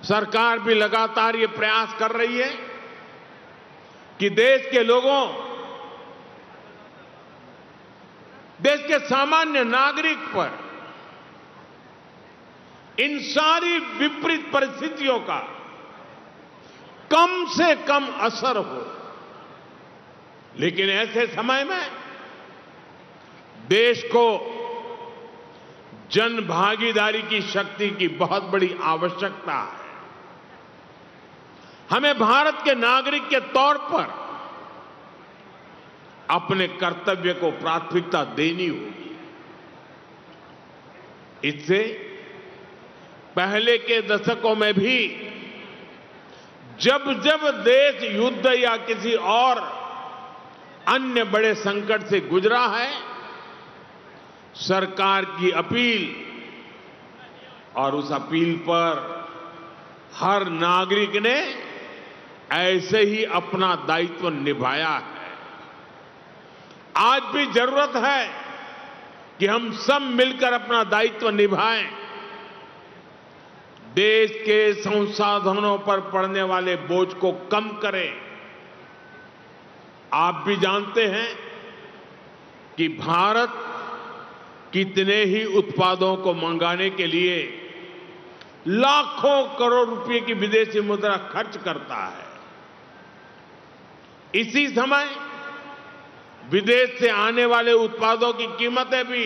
सरकार भी लगातार ये प्रयास कर रही है कि देश के लोगों, देश के सामान्य नागरिक पर इन सारी विपरीत परिस्थितियों का कम से कम असर हो। लेकिन ऐसे समय में देश को जन भागीदारी की शक्ति की बहुत बड़ी आवश्यकता है। हमें भारत के नागरिक के तौर पर अपने कर्तव्य को प्राथमिकता देनी होगी। इससे पहले के दशकों में भी जब जब देश युद्ध या किसी और अन्य बड़े संकट से गुजरा है, सरकार की अपील और उस अपील पर हर नागरिक ने ऐसे ही अपना दायित्व निभाया है। आज भी जरूरत है कि हम सब मिलकर अपना दायित्व निभाएं। देश के संसाधनों पर पड़ने वाले बोझ को कम करें। आप भी जानते हैं कि भारत कितने ही उत्पादों को मंगाने के लिए लाखों करोड़ रुपए की विदेशी मुद्रा खर्च करता है। इसी समय विदेश से आने वाले उत्पादों की कीमतें भी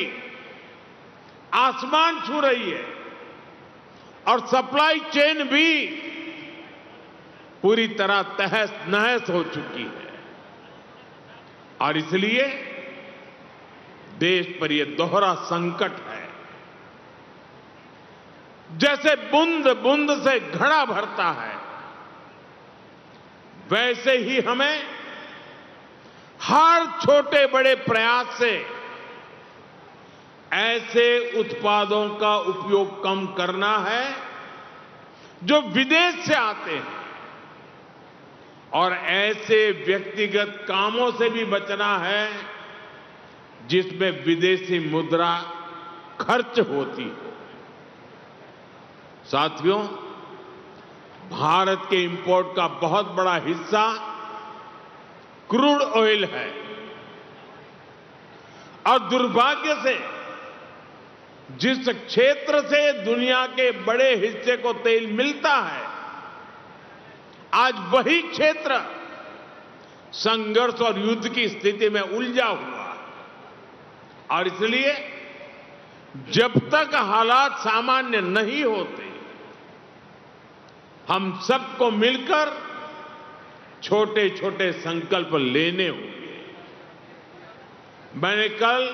आसमान छू रही है और सप्लाई चेन भी पूरी तरह तहस नहस हो चुकी है। और इसलिए देश पर यह दोहरा संकट है। जैसे बूंद बूंद से घड़ा भरता है, वैसे ही हमें हर छोटे बड़े प्रयास से ऐसे उत्पादों का उपयोग कम करना है जो विदेश से आते हैं, और ऐसे व्यक्तिगत कामों से भी बचना है जिसमें विदेशी मुद्रा खर्च होती हो। साथियों, भारत के इंपोर्ट का बहुत बड़ा हिस्सा क्रूड ऑयल है और दुर्भाग्य से जिस क्षेत्र से दुनिया के बड़े हिस्से को तेल मिलता है, आज वही क्षेत्र संघर्ष और युद्ध की स्थिति में उलझा हुआ है। और इसलिए जब तक हालात सामान्य नहीं होते, हम सबको मिलकर छोटे छोटे संकल्प लेने होंगे। मैंने कल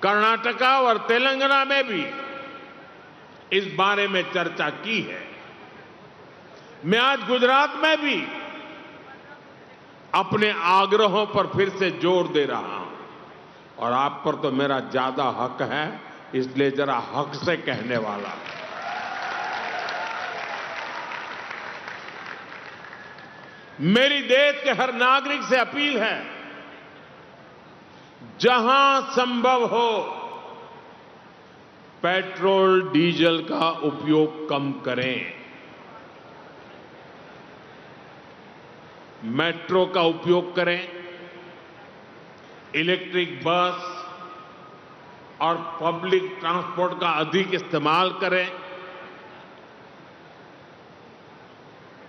कर्नाटका और तेलंगाना में भी इस बारे में चर्चा की है। मैं आज गुजरात में भी अपने आग्रहों पर फिर से जोर दे रहा हूं, और आप पर तो मेरा ज्यादा हक है, इसलिए जरा हक से कहने वाला है। मेरी देश के हर नागरिक से अपील है, जहां संभव हो पेट्रोल डीजल का उपयोग कम करें। मेट्रो का उपयोग करें, इलेक्ट्रिक बस और पब्लिक ट्रांसपोर्ट का अधिक इस्तेमाल करें,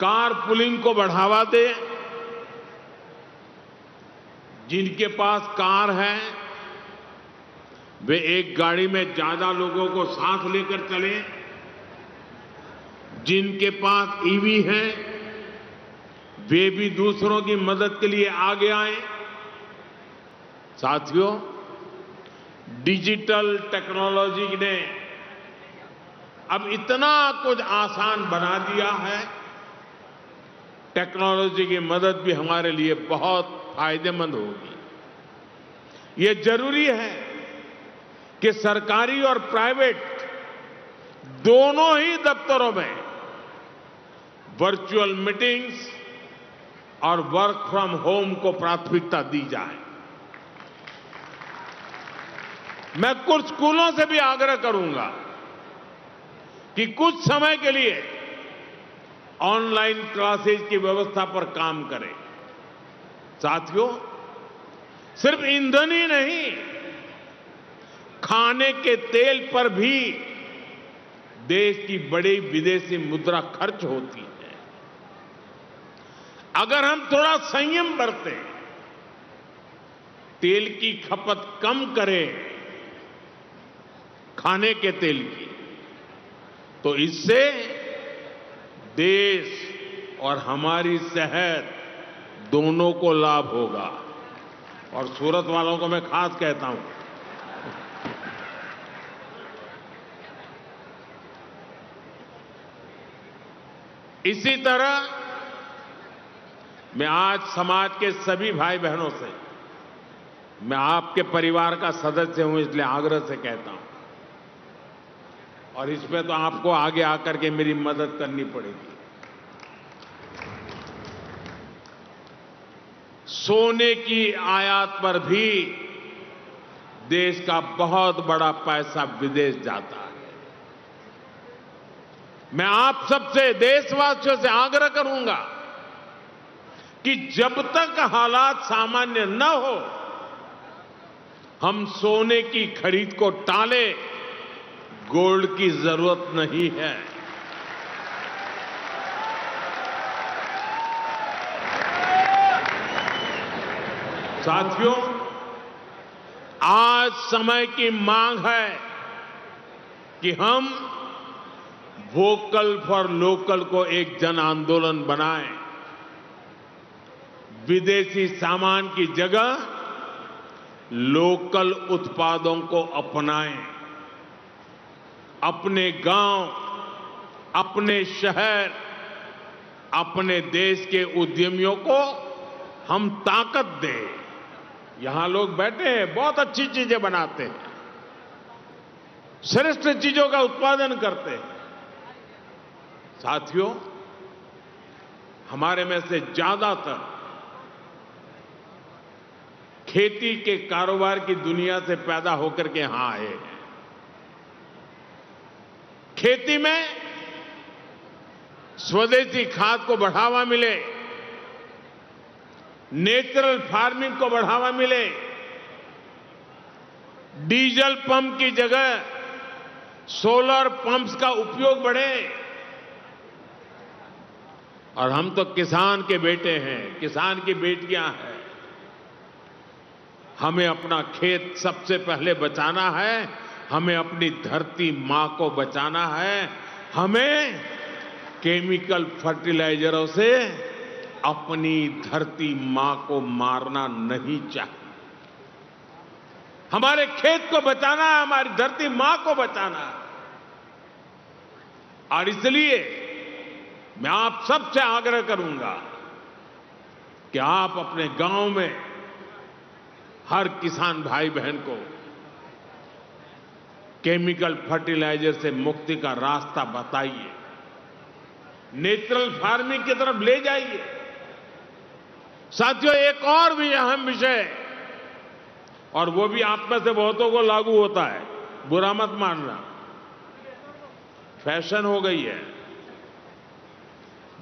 कार पुलिंग को बढ़ावा दें। जिनके पास कार है वे एक गाड़ी में ज्यादा लोगों को साथ लेकर चलें। जिनके पास ईवी है वे भी दूसरों की मदद के लिए आगे आए। साथियों, डिजिटल टेक्नोलॉजी ने अब इतना कुछ आसान बना दिया है, टेक्नोलॉजी की मदद भी हमारे लिए बहुत फायदेमंद होगी। ये जरूरी है कि सरकारी और प्राइवेट दोनों ही दफ्तरों में वर्चुअल मीटिंग्स और वर्क फ्रॉम होम को प्राथमिकता दी जाए। मैं कुछ स्कूलों से भी आग्रह करूंगा कि कुछ समय के लिए ऑनलाइन क्लासेज की व्यवस्था पर काम करें। साथियों, सिर्फ ईंधन ही नहीं, खाने के तेल पर भी देश की बड़ी विदेशी मुद्रा खर्च होती है। अगर हम थोड़ा संयम बरतें, तेल की खपत कम करें, खाने के तेल की, तो इससे देश और हमारी सेहत दोनों को लाभ होगा। और सूरत वालों को मैं खास कहता हूं, इसी तरह मैं आज समाज के सभी भाई बहनों से, मैं आपके परिवार का सदस्य हूं इसलिए आग्रह से कहता हूं, और इसमें तो आपको आगे आकर के मेरी मदद करनी पड़ेगी। सोने की आयात पर भी देश का बहुत बड़ा पैसा विदेश जाता है। मैं आप सबसे, देशवासियों से आग्रह करूंगा कि जब तक हालात सामान्य न हो, हम सोने की खरीद को टालें। गोल्ड की जरूरत नहीं है। साथियों, आज समय की मांग है कि हम वोकल फॉर लोकल को एक जन आंदोलन बनाएं। विदेशी सामान की जगह लोकल उत्पादों को अपनाएं। अपने गांव, अपने शहर, अपने देश के उद्यमियों को हम ताकत दें। यहां लोग बैठे हैं, बहुत अच्छी चीजें बनाते हैं, श्रेष्ठ चीजों का उत्पादन करते हैं। साथियों, हमारे में से ज्यादातर खेती के कारोबार की दुनिया से पैदा होकर के यहां आए हैं। खेती में स्वदेशी खाद को बढ़ावा मिले, नेचुरल फार्मिंग को बढ़ावा मिले, डीजल पंप की जगह सोलर पंप्स का उपयोग बढ़े। और हम तो किसान के बेटे हैं, किसान की बेटियां हैं। हमें अपना खेत सबसे पहले बचाना है, हमें अपनी धरती मां को बचाना है, हमें केमिकल फर्टिलाइजरों से अपनी धरती मां को मारना नहीं चाहिए। हमारे खेत को बचाना है, हमारी धरती मां को बचाना है। और इसलिए मैं आप सबसे आग्रह करूंगा कि आप अपने गांव में हर किसान भाई बहन को केमिकल फर्टिलाइजर से मुक्ति का रास्ता बताइए, नेचुरल फार्मिंग की तरफ ले जाइए। साथियों, एक और भी अहम विषय, और वो भी आप में से बहुतों को लागू होता है, बुरा मत मानना, फैशन हो गई है।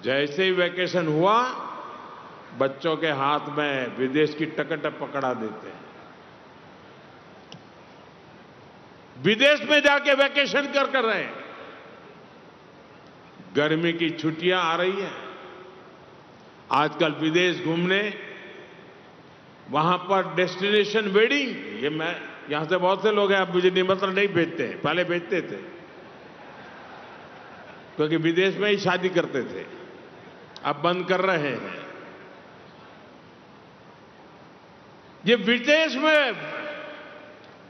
जैसे ही वैकेशन हुआ, बच्चों के हाथ में विदेश की टिकट पकड़ा देते हैं। विदेश में जाके वैकेशन कर रहे हैं। गर्मी की छुट्टियां आ रही हैं, आजकल विदेश घूमने, वहां पर डेस्टिनेशन वेडिंग, ये मैं यहां से बहुत से लोग हैं, अब मुझे निमंत्रण नहीं भेजते, पहले भेजते थे क्योंकि विदेश में ही शादी करते थे, अब बंद कर रहे हैं। ये विदेश में